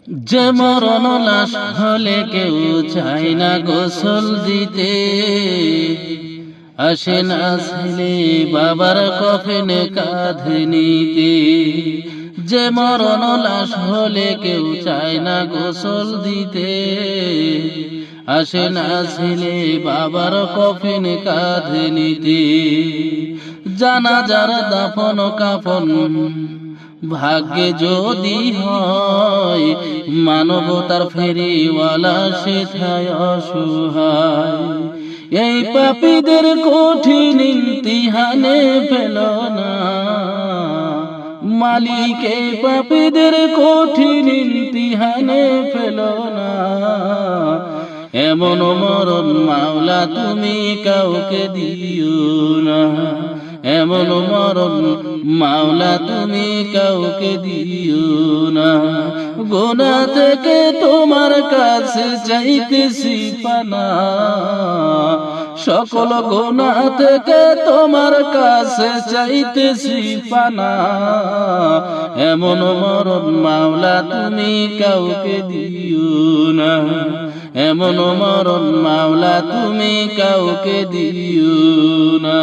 যে মরণ লাশ হলে কেউ চায় না গোসল দিতে, আসে না ছেলে বাবার কফিনে কাঁধে নিতে। যে মরণ লাশ হলে কেউ চায় না গোসল দিতে, আসে না ছেলে বাবার কফিনে কাঁধে নিতে। জানাজার দাফন কাফন ভাগ্যে যদি হয়, মানবতার ফেরিওয়ালা সেথায় অসহায়। এই পাপীদের কঠিন ইমতিহানে ফেল না মালিক, এই পাপীদের কঠিন ইমতিহানে ফেল না। এমন মরণ মাওলা তুমি কাউকে দিও না, এমন মরণ মাওলা তুমি কাউকে দিও না। গুনাহ থেকে তোমার কাছে চাইতেছি পানা, সকল গুনাহ থেকে তোমার কাছে চাইতেছি পানা। এমন মরণ মাওলা তুমি কাউকে দিও না, এমন মরণ মাওলা তুমি কাউকে দিও না।